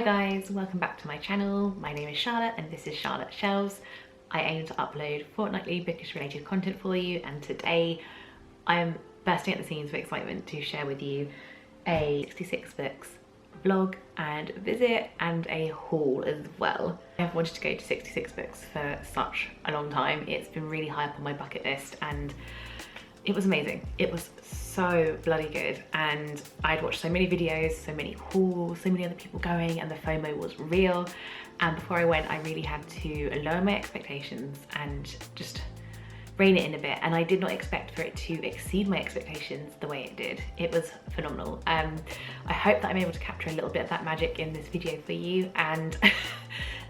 Hi guys, welcome back to my channel. My name is Charlotte and this is Charlotteshelves. I aim to upload fortnightly bookish related content for you, and today I'm bursting at the seams with excitement to share with you a 66 books vlog and visit and a haul as well. I've wanted to go to 66 books for such a long time. It's been really high up on my bucket list and it was amazing. It was so bloody good, and I'd watched so many videos, so many hauls, so many other people going, and the FOMO was real. And before I went, I really had to lower my expectations and just rein it in a bit, and I did not expect for it to exceed my expectations the way it did. It was phenomenal. I hope that I'm able to capture a little bit of that magic in this video for you, and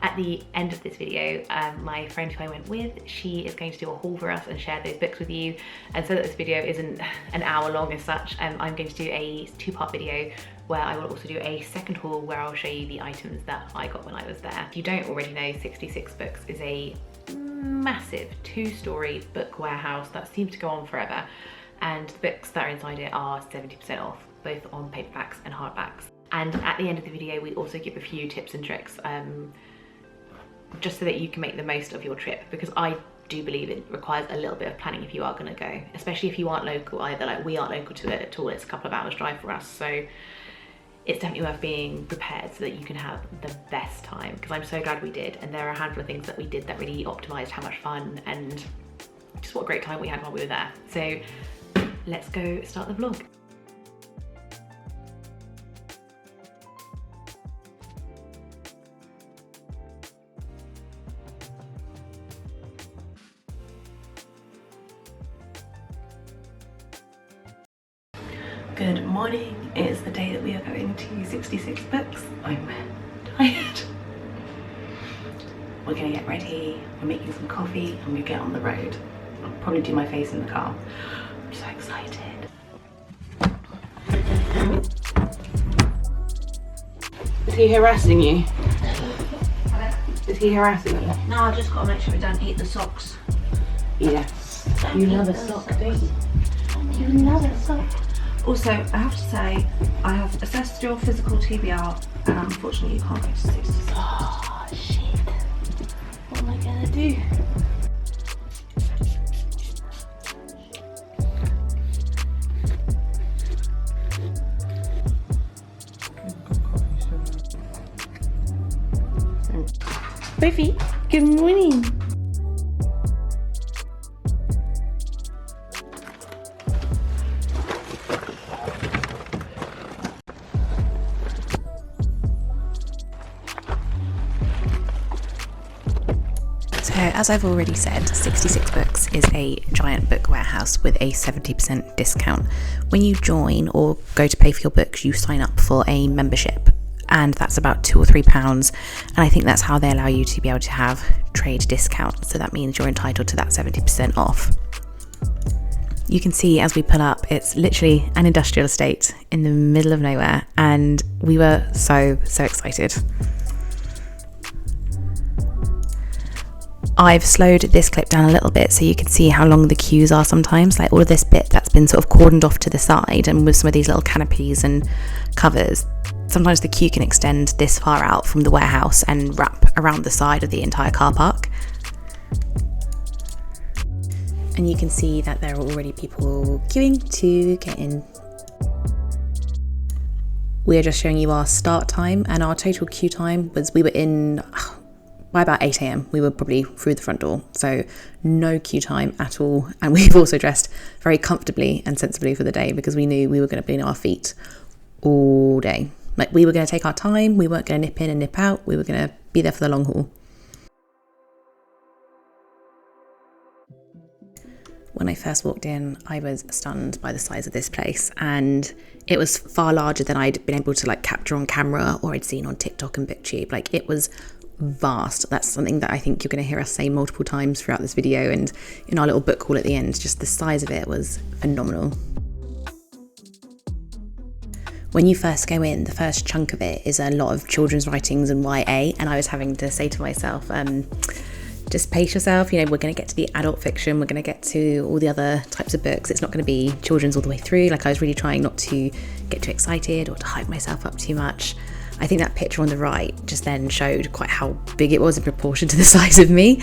at the end of this video, my friend who I went with, she is going to do a haul for us and share those books with you. And so that this video isn't an hour long as such, I'm going to do a two-part video where I will also do a second haul where I'll show you the items that I got when I was there. If you don't already know, 66 Books is a massive two-story book warehouse that seems to go on forever, and the books that are inside it are 70% off, both on paperbacks and hardbacks. And at the end of the video, we also give a few tips and tricks just so that you can make the most of your trip, because I do believe it requires a little bit of planning if you are going to go, especially if you aren't local either. Like, we aren't local to it at all. It's a couple of hours drive for us, so it's definitely worth being prepared so that you can have the best time, because I'm so glad we did. And there are a handful of things that we did that really optimized how much fun and just what a great time we had while we were there. So let's go start the vlog. Good morning. It is the day that we are going to 66 Books. I'm tired. We're gonna get ready, we're making some coffee, and we get on the road. I'll probably do my face in the car. I'm so excited. Is he harassing you? Is he harassing you? No, I just got to make sure we don't eat the socks. Yes. You love a sock, don't you? You love a sock. Also, I have to say, I have assessed your physical TBR, and unfortunately you can't go to 66. Oh shit. What am I gonna do? Sophie, good morning. So, as I've already said, 66 Books is a giant book warehouse with a 70% discount. When you join or go to pay for your books, you sign up for a membership, and that's about £2 or £3. And I think that's how they allow you to be able to have trade discount. So that means you're entitled to that 70% off. You can see as we pull up, it's literally an industrial estate in the middle of nowhere, and we were so excited. I've slowed this clip down a little bit so you can see how long the queues are sometimes. Like, all of this bit that's been sort of cordoned off to the side, and with some of these little canopies and covers, sometimes the queue can extend this far out from the warehouse and wrap around the side of the entire car park. And you can see that there are already people queuing to get in. We are just showing you our start time, and our total queue time was, we were in by about 8 AM. We were probably through the front door, so no queue time at all. And we've also dressed very comfortably and sensibly for the day, because we knew we were going to be on our feet all day. Like, we were going to take our time, we weren't going to nip in and nip out, we were going to be there for the long haul. When I first walked in, I was stunned by the size of this place, and it was far larger than I'd been able to like capture on camera or I'd seen on TikTok and BookTube. Like, it was vast. That's something that I think you're going to hear us say multiple times throughout this video, and in our little book haul at the end. Just the size of it was phenomenal. When you first go in, the first chunk of it is a lot of children's writings and YA, and I was having to say to myself, just pace yourself, you know, we're going to get to the adult fiction, we're going to get to all the other types of books, it's not going to be children's all the way through. Like, I was really trying not to get too excited or to hype myself up too much. I think that picture on the right just then showed quite how big it was in proportion to the size of me.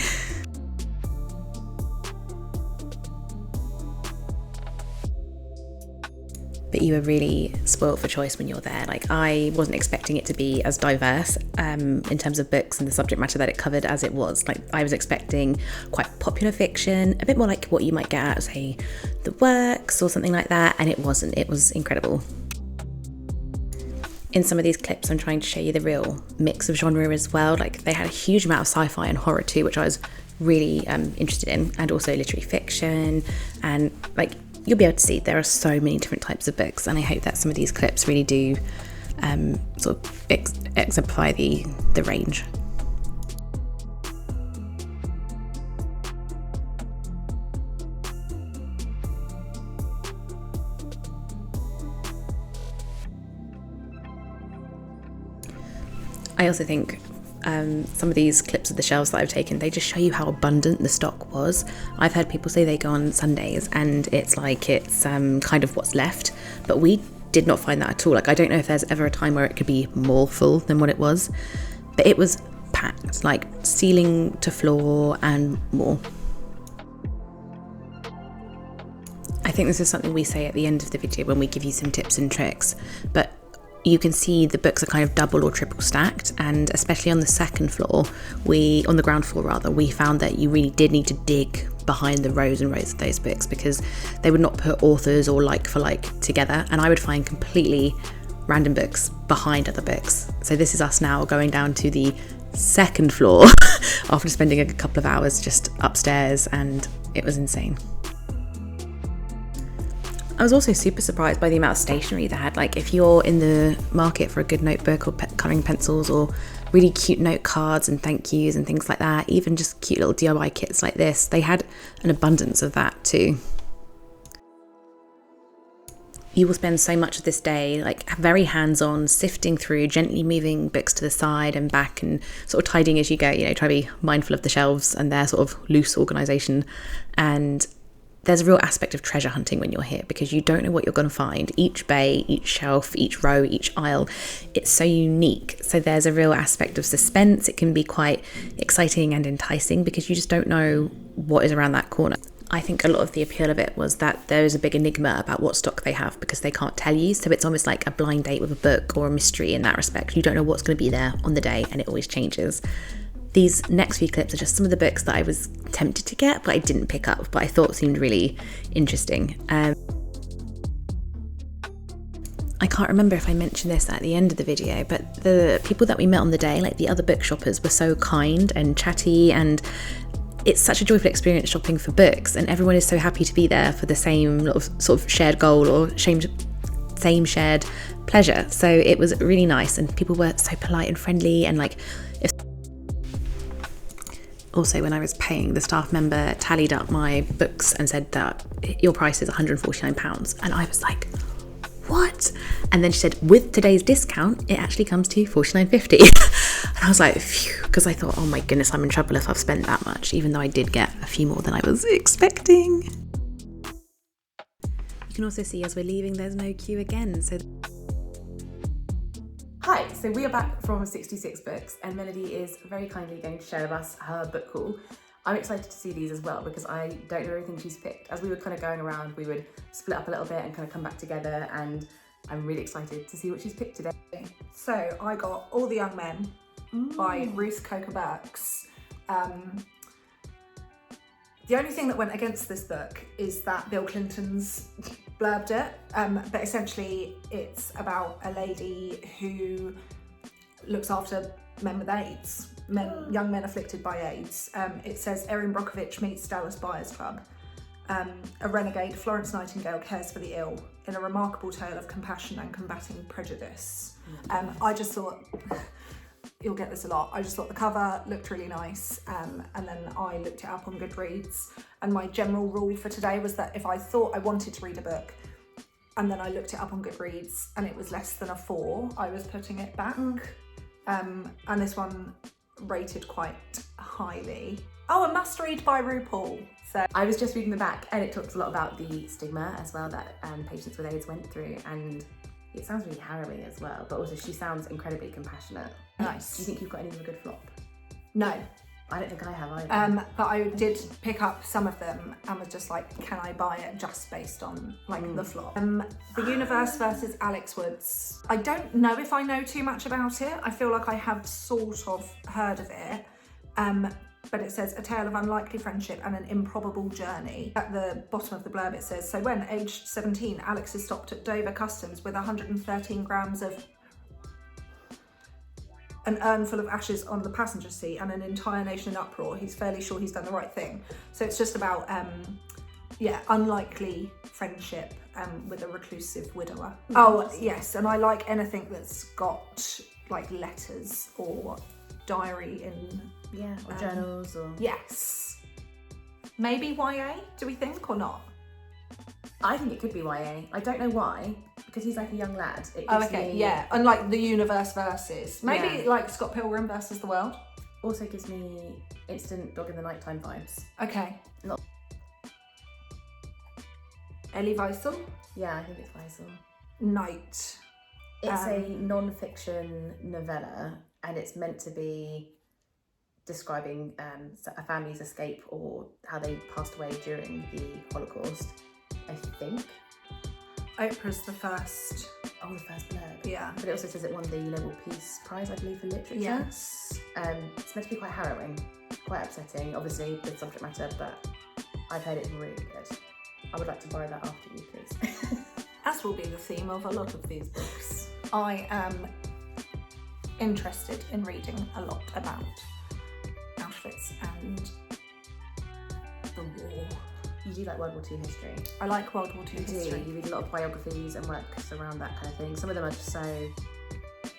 But you were really spoilt for choice when you're there. Like, I wasn't expecting it to be as diverse in terms of books and the subject matter that it covered as it was. Like, I was expecting quite popular fiction, a bit more like what you might get out of, say, The Works or something like that, and it wasn't. It was incredible. In some of these clips, I'm trying to show you the real mix of genre as well. Like, they had a huge amount of sci-fi and horror too, which I was really interested in, and also literary fiction, and like, you'll be able to see there are so many different types of books, and I hope that some of these clips really do sort of exemplify the range. I also think some of these clips of the shelves that I've taken, they just show you how abundant the stock was. I've heard people say they go on Sundays and it's like it's kind of what's left, but we did not find that at all. Like, I don't know if there's ever a time where it could be more full than what it was, but it was packed, like ceiling to floor and more. I think this is something we say at the end of the video when we give you some tips and tricks, but you can see the books are kind of double or triple stacked, and especially on the second floor, on the ground floor rather, we found that you really did need to dig behind the rows and rows of those books because they would not put authors or like for like together, and I would find completely random books behind other books. So this is us now going down to the second floor after spending a couple of hours just upstairs, and it was insane. I was also super surprised by the amount of stationery they had. Like, if you're in the market for a good notebook or colouring pencils or really cute note cards and thank yous and things like that, even just cute little DIY kits like this, they had an abundance of that too. You will spend so much of this day like very hands-on, sifting through, gently moving books to the side and back and sort of tidying as you go, try to be mindful of the shelves and their sort of loose organisation. And there's a real aspect of treasure hunting when you're here because you don't know what you're going to find. Each bay, each shelf, each row, each aisle, it's so unique. So there's a real aspect of suspense. It can be quite exciting and enticing because you just don't know what is around that corner. I think a lot of the appeal of it was that there is a big enigma about what stock they have because they can't tell you. So it's almost like a blind date with a book or a mystery in that respect. You don't know what's going to be there on the day and it always changes. These next few clips are just some of the books that I was tempted to get, but I didn't pick up, but I thought seemed really interesting. I can't remember if I mentioned this at the end of the video, but the people that we met on the day, like the other book shoppers, were so kind and chatty, and it's such a joyful experience shopping for books, and everyone is so happy to be there for the same sort of shared goal or same shared pleasure. So it was really nice, and people were so polite and friendly, and like also, when I was paying, the staff member tallied up my books and said that your price is £149. And I was like, what? And then she said, with today's discount, it actually comes to £49.50. And I was like, phew, because I thought, oh my goodness, I'm in trouble if I've spent that much, even though I did get a few more than I was expecting. You can also see as we're leaving, there's no queue again. Hi, so we are back from 66 Books and Melody is very kindly going to share with us her book haul. I'm excited to see these as well because I don't know everything she's picked. As we were kind of going around, we would split up a little bit and kind of come back together, and I'm really excited to see what she's picked today. So I got All the Young Men by Ruth Coker Burks. The only thing that went against this book is that Bill Clinton's blurbed it, but essentially it's about a lady who looks after men with AIDS, young men afflicted by AIDS. It says Erin Brockovich meets Dallas Buyers Club. A renegade, Florence Nightingale cares for the ill in a remarkable tale of compassion and combating prejudice. I just thought, you'll get this a lot, I just thought the cover looked really nice, and then I looked it up on Goodreads, and my general rule for today was that if I thought I wanted to read a book and then I looked it up on Goodreads and it was less than a 4, I was putting it back. And this one rated quite highly. Oh, a must read by RuPaul. So I was just reading the back and it talks a lot about the stigma as well that patients with AIDS went through, and it sounds really harrowing as well, but also she sounds incredibly compassionate. Nice. Do you think you've got any of a good flop? No. I don't think I have either. But I did pick up some of them and was just like, can I buy it just based on like the flop? The Universe versus Alex Woods. I don't know if I know too much about it. I feel like I have sort of heard of it. But it says a tale of unlikely friendship and an improbable journey. At the bottom of the blurb it says, so when aged 17, Alex is stopped at Dover Customs with 113 grams of an urn full of ashes on the passenger seat and an entire nation in uproar. He's fairly sure he's done the right thing. So it's just about, unlikely friendship with a reclusive widower. Oh, yes, and I like anything that's got like letters or diary in... Yeah, or journals or... Yes. Maybe YA, do we think, or not? I think it could be YA. I don't know why, because he's like a young lad. It Oh, gives okay, me, yeah. Unlike the Universe versus. Maybe Yeah. like Scott Pilgrim versus the World. Also gives me instant Dog in the Nighttime vibes. Okay. Not- Elie Wiesel, Yeah, I think it's Faisal. Night. It's a non-fiction novella, and it's meant to be describing a family's escape or how they passed away during the Holocaust, I think. Oprah's the first. Oh, the first blurb. Yeah. But it also says it won the Nobel Peace Prize, I believe, for literature. Yes. It's meant to be quite harrowing, quite upsetting, obviously, the subject matter, but I've heard it's really good. I would like to borrow that after you, please. As will be the theme of a lot of these books. I am interested in reading a lot about Auschwitz and the war. You do like World War II history. I like World War II history. You read a lot of biographies and works around that kind of thing. Some of them are just so...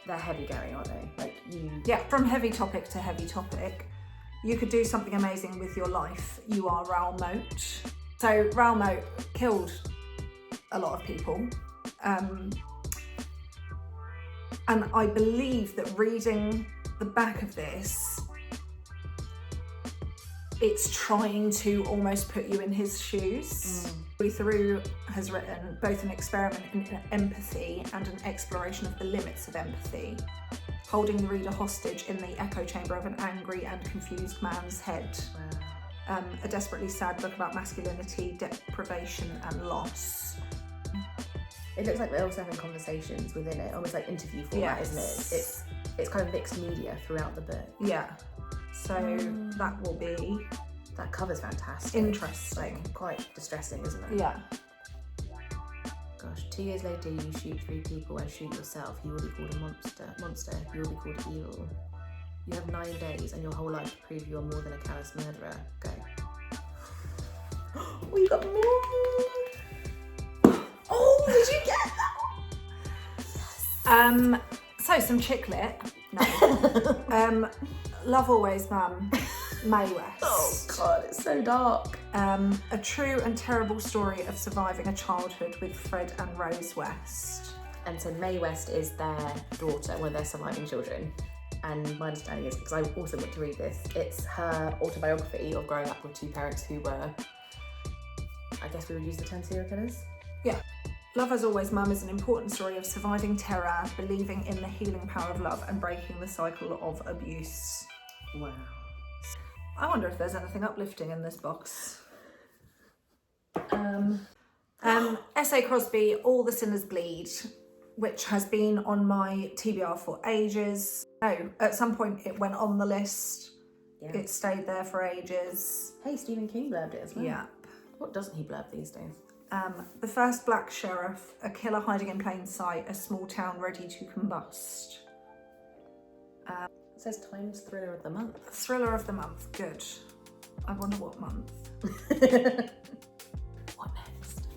they're heavy going, aren't they? Like you... Yeah, from heavy topic to heavy topic. You could do something amazing with your life. You are Raoul Moat. So Raoul Moat killed a lot of people. And I believe that reading the back of this, it's trying to almost put you in his shoes. Theroux has written both an experiment in empathy and an exploration of the limits of empathy, holding the reader hostage in the echo chamber of an angry and confused man's head. Wow. A desperately sad book about masculinity, deprivation and loss. It looks like they're also having conversations within it, almost like interview format, Yes. isn't it? It's kind of mixed media throughout the book. Yeah, so that will be That cover's fantastic. interesting. Quite distressing, isn't it? Yeah. Gosh, 2 years later you shoot 3 people and shoot yourself. You will be called a monster. You will be called evil. You have 9 days and your whole life to prove you are more than a callous murderer. Go. Oh, you got more! Oh, did you get that? So some chick lit. No. Love Always Mum, Mae West. Oh God, it's so dark. A true and terrible story of surviving a childhood with Fred and Rose West. And so Mae West is their daughter, one of their surviving children. And my understanding is, because I also want to read this, it's her autobiography of growing up with 2 parents who were, I guess we would use the term serial killers. Yeah. Love As Always Mum is an important story of surviving terror, believing in the healing power of love and breaking the cycle of abuse. Wow. I wonder if there's anything uplifting in this box. S.A. Crosby, All the Sinners Bleed, which has been on my TBR for ages. No, at some point it went on the list. Yeah. It stayed there for ages. Hey, Stephen King blurbed it as well. Yeah. What doesn't he blurb these days? The First Black Sheriff, a killer hiding in plain sight, a small town ready to combust. It says Times Thriller of the Month. Thriller of the month, good. I wonder what month. What next?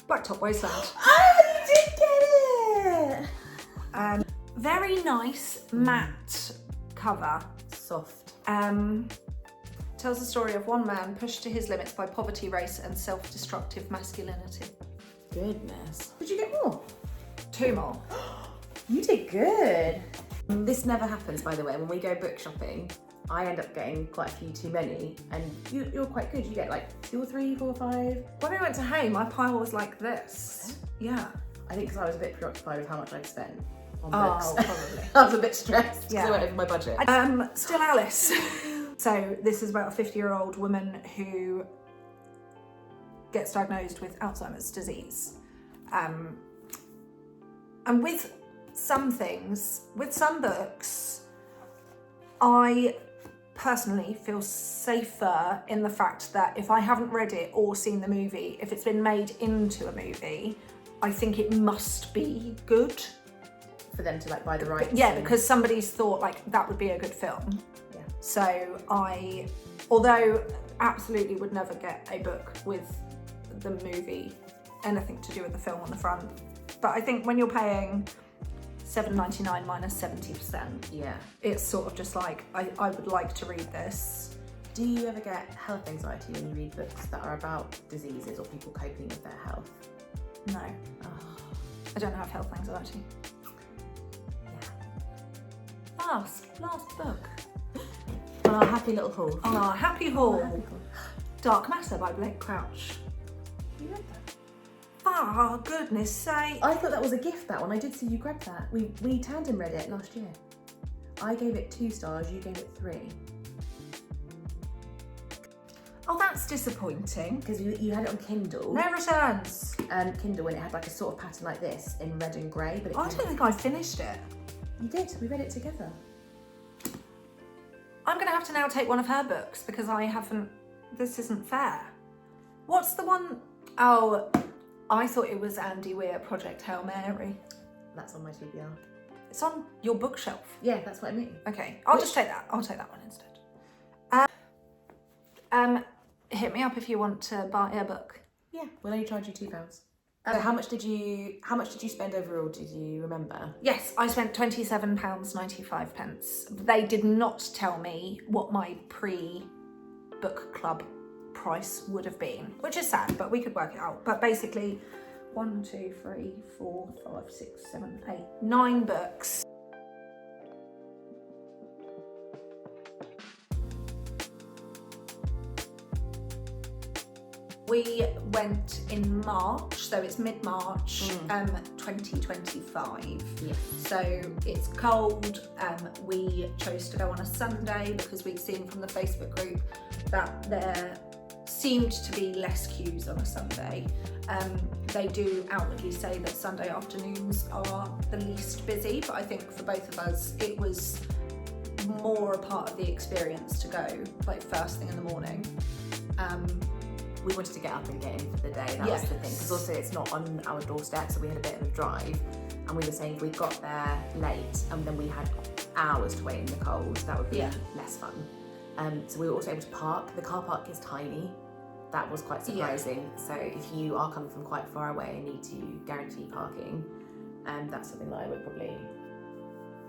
Blacktop Wasteland. Oh, you did get it! Very nice matte cover. Soft. Tells the story of one man pushed to his limits by poverty, race and self-destructive masculinity. Goodness. Did you get more? 2 more. You did good. This never happens, by the way. When we go book shopping, I end up getting quite a few too many, and you're quite good. You get like 2 or 3, 4 or 5. When we went to Hay, my pile was like this. Yeah. I think because I was a bit preoccupied with how much I'd spent on Oh, books. probably. I was a bit stressed because Yeah. I went over my budget. Still Alice. So this is about a 50-year-old woman who gets diagnosed with Alzheimer's disease. And with some things, with some books, I personally feel safer in the fact that if I haven't read it or seen the movie, if it's been made into a movie, I think it must be good. For them to like buy the rights. Yeah, because somebody's thought like that would be a good film. Yeah. So although absolutely would never get a book with the movie, anything to do with the film on the front. But I think when you're paying $7.99 minus 70%, Yeah. it's sort of just like, I would like to read this. Do you ever get health anxiety when you read books that are about diseases or people coping with their health? No, I don't have health anxiety. Last book On our happy little haul. on our happy haul, Dark Matter by Blake Crouch. You read that? Oh, goodness sake. I thought that was a gift, that one. I did see you grab that. We tandem read it last year. I gave it 2 stars, you gave it 3. Oh, that's disappointing. Because you had it on Kindle. No returns. Kindle, and it had like a sort of pattern like this in red and grey. But I don't think I finished it. You did. We read it together. I'm going to have to now take one of her books because I haven't. This isn't fair. What's the one? Oh, I thought it was Andy Weir, Project Hail Mary. That's on my TBR. It's on your bookshelf. Yeah, that's what I mean. Okay, I'll just take that. I'll take that one instead. Hit me up if you want to buy a book. Yeah, we'll only charge you £2. So how much did you spend overall? Did you remember? Yes, I spent £27.95. They did not tell me what my pre-book club price would have been, which is sad, but we could work it out. But basically, 1, 2, 3, 4, 5, 6, 7, 8, 9 books. We went in March, so it's mid-March, 2025. Yeah. So it's cold. We chose to go on a Sunday because we'd seen from the Facebook group that there seemed to be less queues on a Sunday. They do outwardly say that Sunday afternoons are the least busy, but I think for both of us, it was more a part of the experience to go, like first thing in the morning. We wanted to get up and get in for the day. That was the thing, because also it's not on our doorstep, so we had a bit of a drive. And we were saying if we got there late and then we had hours to wait in the cold, that would be less fun. So we were also able to park. The car park is tiny. That was quite surprising. So if you are coming from quite far away and need to guarantee parking, that's something that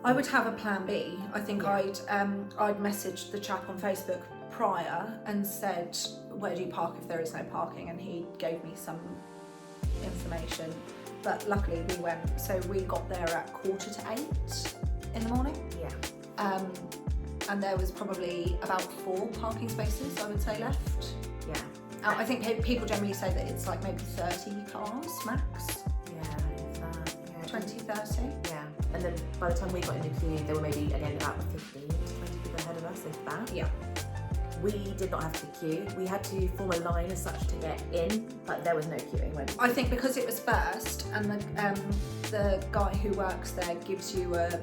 I would have a plan B. I think I'd messaged the chap on Facebook prior and said, where do you park if there is no parking? And he gave me some information. But luckily we went, so we got there at 7:45 in the morning. Yeah. And there was probably about 4 parking spaces, I would say, left. Yeah. I think people generally say that it's like maybe 30 cars max. Yeah, 20, 30. Yeah. And then by the time we got in the queue, there were maybe again about 15 to 20 people ahead of us, if that. Yeah. We did not have to queue. We had to form a line as such to get in, but there was no queuing. I think because it was first, and the guy who works there gives you a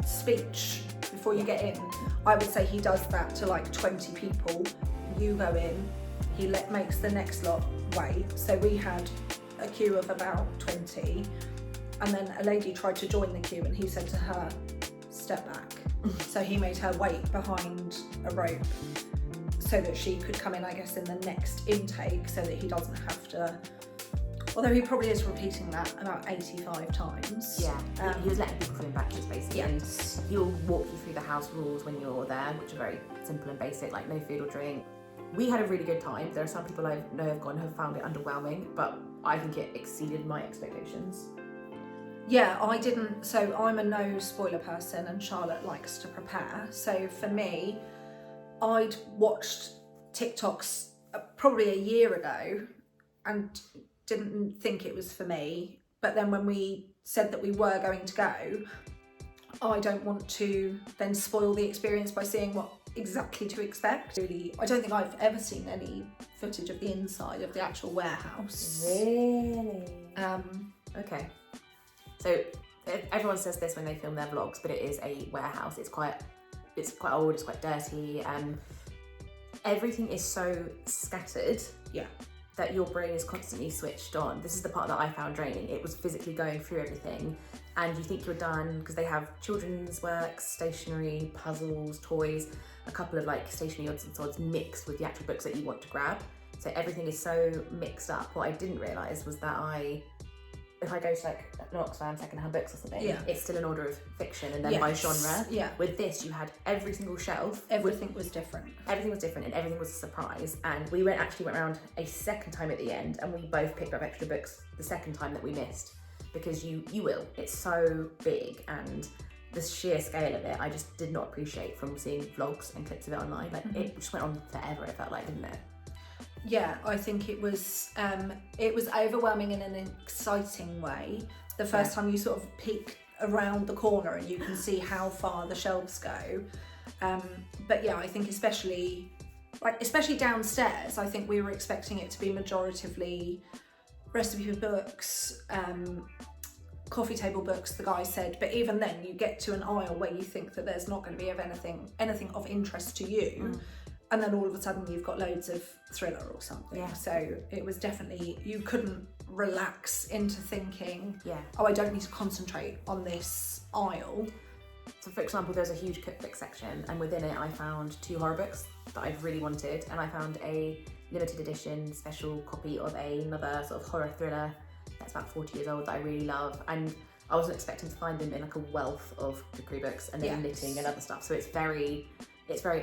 speech before you get in. I would say he does that to like 20 people. You go in, he makes the next lot wait. So we had a queue of about 20, and then a lady tried to join the queue, and he said to her, "Step back." So he made her wait behind a rope so that she could come in, I guess, in the next intake, so that he doesn't have to. Although he probably is repeating that about 85 times. Yeah, he was letting people come in batches basically. Yeah. And he'll walk you through the house rules when you're there, which are very simple and basic, like no food or drink. We had a really good time. There are some people I know have gone who have found it underwhelming, but I think it exceeded my expectations. Yeah, I didn't. So I'm a no spoiler person, and Charlotte likes to prepare. So for me, I'd watched TikToks probably a year ago and didn't think it was for me. but then when we said that we were going to go, I don't want to then spoil the experience by seeing what exactly to expect. Really, I don't think I've ever seen any footage of the inside of the actual warehouse. Really? Okay. So everyone says this when they film their vlogs, but it is a warehouse. It's quite old, it's quite dirty. Everything is so scattered. Yeah. That your brain is constantly switched on. This is the part that I found draining. It was physically going through everything, and you think you're done because they have children's works, stationery, puzzles, toys, a couple of like stationery odds and sods mixed with the actual books that you want to grab. So everything is so mixed up. What I didn't realise was that if I go to like an Oxfam secondhand books or something, it's still an order of fiction and then by genre. Yeah. With this, you had every single shelf. Everything was different. Everything was different and everything was a surprise. And we actually went around a second time at the end, and we both picked up extra books the second time that we missed, because you will. It's so big, and the sheer scale of it, I just did not appreciate from seeing vlogs and clips of it online. Like it just went on forever, it felt like, didn't it? Yeah, I think it was overwhelming in an exciting way. The first time you sort of peek around the corner and you can see how far the shelves go. But yeah, I think especially downstairs, I think we were expecting it to be majoritively recipe books, coffee table books, the guy said. But even then, you get to an aisle where you think that there's not going to be anything of interest to you. And then all of a sudden you've got loads of thriller or something. Yeah. So it was definitely, you couldn't relax into thinking, oh, I don't need to concentrate on this aisle. So for example, there's a huge cookbook section, and within it I found 2 horror books that I've really wanted, and I found a limited edition special copy of another sort of horror thriller that's about 40 years old that I really love, and I wasn't expecting to find them in like a wealth of cookery books and then knitting and other stuff. So it's very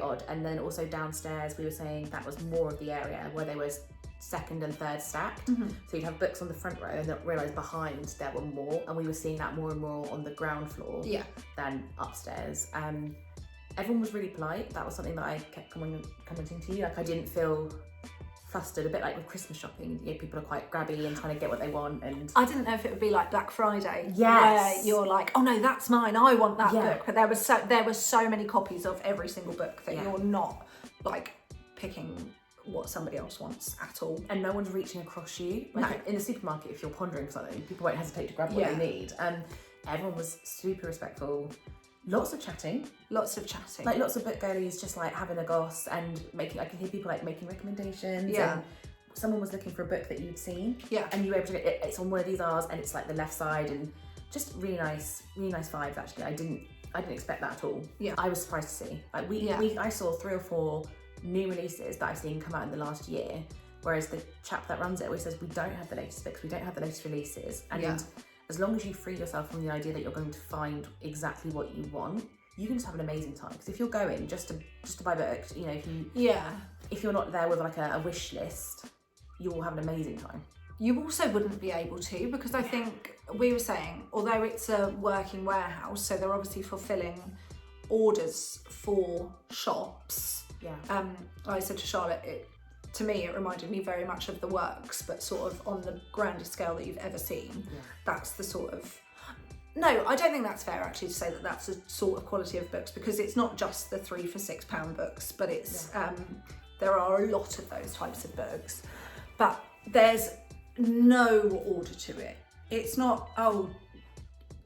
odd. And then also downstairs, we were saying that was more of the area where they were second and third stacked. So you'd have books on the front row and then realise behind there were more, and we were seeing that more and more on the ground floor than upstairs. Everyone was really polite. That was something that I kept commenting to you. Like, I didn't feel flustered, a bit like with Christmas shopping. You know, people are quite grabby and trying to get what they want. And I didn't know if it would be like Black Friday, yes, where you're like, oh no, that's mine, I want that book. But there were so many copies of every single book that you're not like picking what somebody else wants at all. And no one's reaching across you. Like in the supermarket, if you're pondering something, people won't hesitate to grab what they need. Everyone was super respectful. Lots of chatting. Like lots of book girlies just like having a goss and I can hear people like making recommendations. Yeah. And someone was looking for a book that you'd seen. Yeah. And you were able to get it's on one of these R's and it's like the left side, and just really nice vibes actually. I didn't expect that at all. Yeah. I was surprised to see. Like I saw 3 or 4 new releases that I've seen come out in the last year. Whereas the chap that runs it always says, we don't have the latest books, we don't have the latest releases. And as long as you free yourself from the idea that you're going to find exactly what you want, you can just have an amazing time. Because if you're going just to buy books, you know, if you're not there with like a wish list, you will have an amazing time. You also wouldn't be able to, because I think we were saying, although it's a working warehouse, so they're obviously fulfilling orders for shops. Yeah. I said to Charlotte, to me, it reminded me very much of the works, but sort of on the grandest scale that you've ever seen. Yeah. That's the sort of... No, I don't think that's fair actually to say that that's the sort of quality of books, because it's not just the £3 for £6 books, but it's there are a lot of those types of books. But there's no order to it. It's not, oh,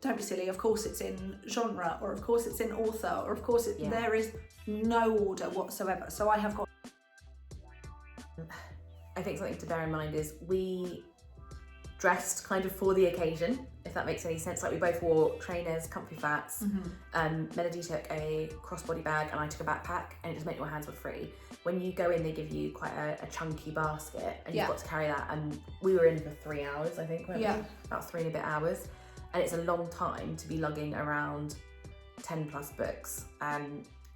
don't be silly, of course it's in genre, or of course it's in author, or of course there is no order whatsoever. So I have got... I think something to bear in mind is we dressed kind of for the occasion, if that makes any sense. Like we both wore trainers, comfy flats. Melody took a crossbody bag and I took a backpack, and it just meant your hands were free. When you go in, they give you quite a chunky basket, and you've got to carry that. And we were in for 3 hours, I think, weren't we? About 3 and a bit hours. And it's a long time to be lugging around 10 plus books.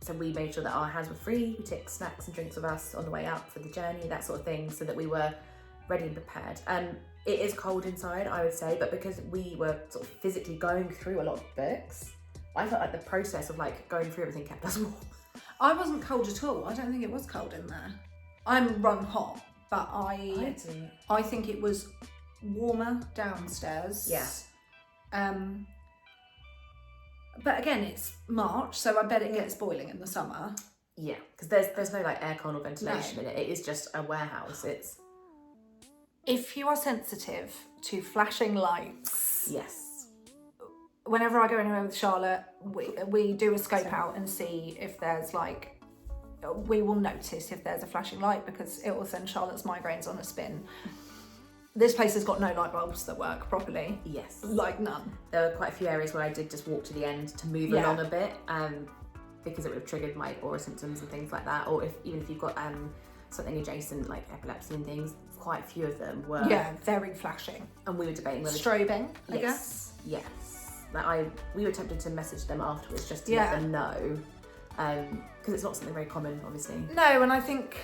So we made sure that our hands were free. We took snacks and drinks with us on the way up for the journey, that sort of thing, so that we were ready and prepared. It is cold inside, I would say, but because we were sort of physically going through a lot of books, I felt like the process of like going through everything kept us warm. I wasn't cold at all. I don't think it was cold in there. I'm run hot, but I think it was warmer downstairs. Yeah. But again, it's March, so I bet it gets boiling in the summer. Yeah, because there's no like aircon or ventilation in it. It is just a warehouse. It's If you are sensitive to flashing lights, yes. whenever I go anywhere with Charlotte, we do a scope out and see if there's like, we will notice if there's a flashing light because it will send Charlotte's migraines on a spin. This place has got no light bulbs that work properly. Yes. Like none. There were quite a few areas where I did just walk to the end to move along a bit, because it would have triggered my aura symptoms and things like that. Or even if you've got something adjacent like epilepsy and things, quite a few of them were very flashing. And we were debating whether strobing, I guess. Yes. Like we were tempted to message them afterwards just to let them know, because it's not something very common, obviously. No, and I think,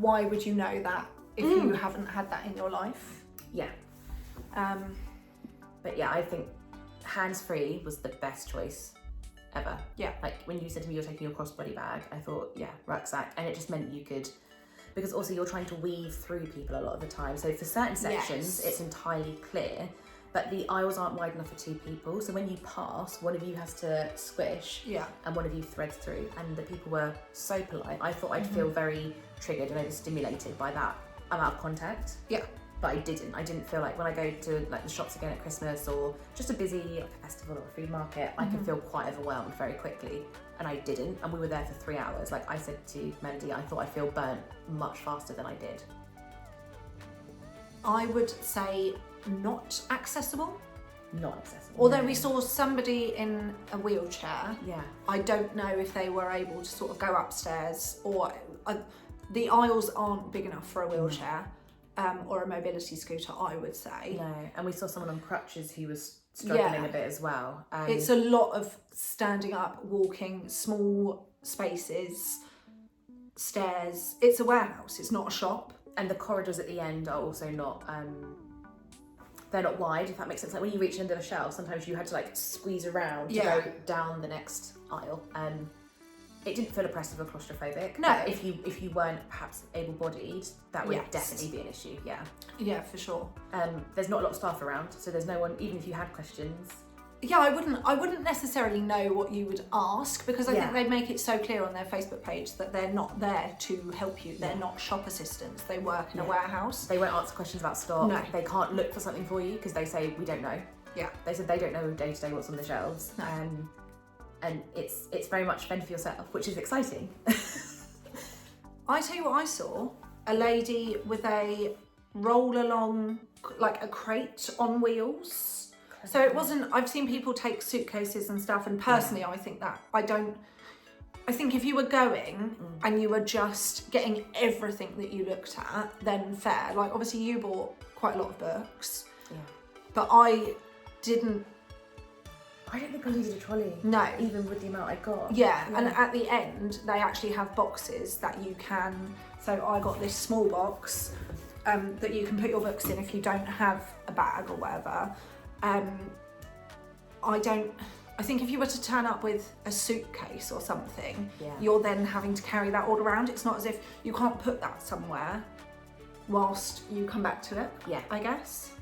why would you know that if you haven't had that in your life? Yeah. But yeah, I think hands-free was the best choice ever. Yeah. Like when you said to me you're taking your crossbody bag, I thought, rucksack. And it just meant you could, because also you're trying to weave through people a lot of the time. So for certain sections, it's entirely clear, but the aisles aren't wide enough for two people. So when you pass, one of you has to squish and one of you threads through. And the people were so polite. I thought I'd feel very triggered and overstimulated by that amount of contact. Yeah. But I didn't feel like when I go to like the shops again at Christmas or just a busy like a festival or a food market, I can feel quite overwhelmed very quickly, and I didn't. And we were there for 3 hours. Like I said to Melody, I thought I'd feel burnt much faster than I did. I would say not accessible. Not accessible. Although we saw somebody in a wheelchair. Yeah. I don't know if they were able to sort of go upstairs or the aisles aren't big enough for a wheelchair. Or a mobility scooter, I would say. No, and we saw someone on crutches who was struggling a bit as well. It's a lot of standing up, walking, small spaces, stairs. It's a warehouse, it's not a shop. And the corridors at the end are also not, they're not wide, if that makes sense. Like when you reach the end of a shelf, sometimes you had to like squeeze around to go down the next aisle. It didn't feel oppressive or claustrophobic. No. But if you weren't perhaps able-bodied, that would definitely be an issue. Yeah. Yeah, for sure. There's not a lot of staff around, so there's no one. Even if you had questions. Yeah, I wouldn't necessarily know what you would ask because I think they make it so clear on their Facebook page that they're not there to help you. They're not shop assistants. They work in a warehouse. They won't answer questions about stock. No. They can't look for something for you because they say we don't know. Yeah. They said they don't know day to day what's on the shelves. No. And it's very much fend for yourself, which is exciting. I tell you what I saw, a lady with a roll along, like a crate on wheels. So it wasn't, I've seen people take suitcases and stuff, and personally I think that, I think if you were going and you were just getting everything that you looked at, then fair. Like obviously you bought quite a lot of books, but I don't think I needed a trolley. No. Even with the amount I got. Yeah, and at the end, they actually have boxes that you can, so I got this small box that you can put your books in if you don't have a bag or whatever. I think if you were to turn up with a suitcase or something, you're then having to carry that all around. It's not as if you can't put that somewhere whilst you come back to it, I guess.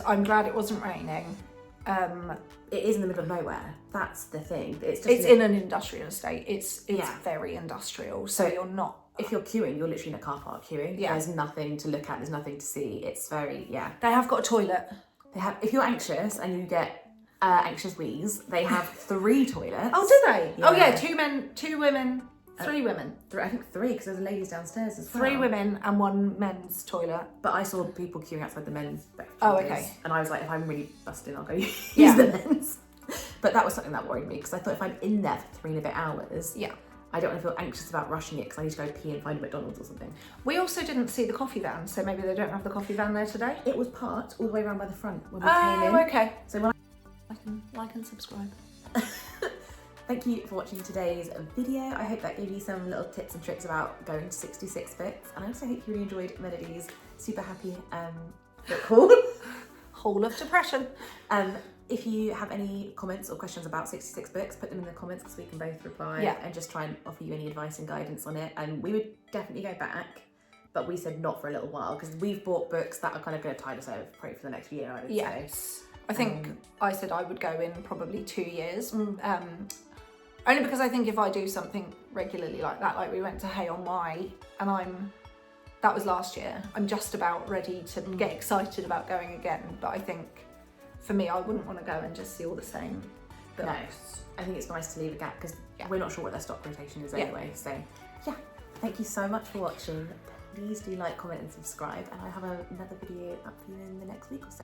I'm glad it wasn't raining. It is in the middle of nowhere. That's the thing. It's in an industrial estate. It's very industrial. So you're not. If you're queuing, you're literally in a car park queuing. Yeah. There's nothing to look at. There's nothing to see. It's very They have got a toilet. They have. If you're anxious and you get anxious wheeze, they have 3 toilets. Oh, do they? Yeah. Oh yeah, 2 men, 2 women, 3 women. I think 3 because there's a ladies downstairs as well. 3 women and 1 men's toilet. But I saw people queuing outside the men's breakfast. Oh, okay. And I was like, if I'm really busting, I'll go use Yeah. the men's. But that was something that worried me because I thought if I'm in there for 3 and a bit hours, I don't want to feel anxious about rushing it because I need to go pee and find a McDonald's or something. We also didn't see the coffee van, so maybe they don't have the coffee van there today. It was parked all the way around by the front when we came in. Oh, okay. So when Like and subscribe. Thank you for watching today's video. I hope that gave you some little tips and tricks about going to 66 books. And I also hope you really enjoyed Melody's super happy book haul. Haul of depression. If you have any comments or questions about 66 books, put them in the comments because we can both reply and just try and offer you any advice and guidance on it. And we would definitely go back. but we said not for a little while because we've bought books that are kind of going to tide us over probably for the next year, I would say. Yes. I think I said I would go in probably 2 years. Only because I think if I do something regularly like that, like we went to Hay on Wye, and that was last year, I'm just about ready to get excited about going again. But I think for me, I wouldn't want to go and just see all the same books. No, I think it's nice to leave a gap because we're not sure what their stock rotation is anyway. So yeah, thank you so much for watching. Please do like, comment and subscribe, and I have another video up for you in the next week or so.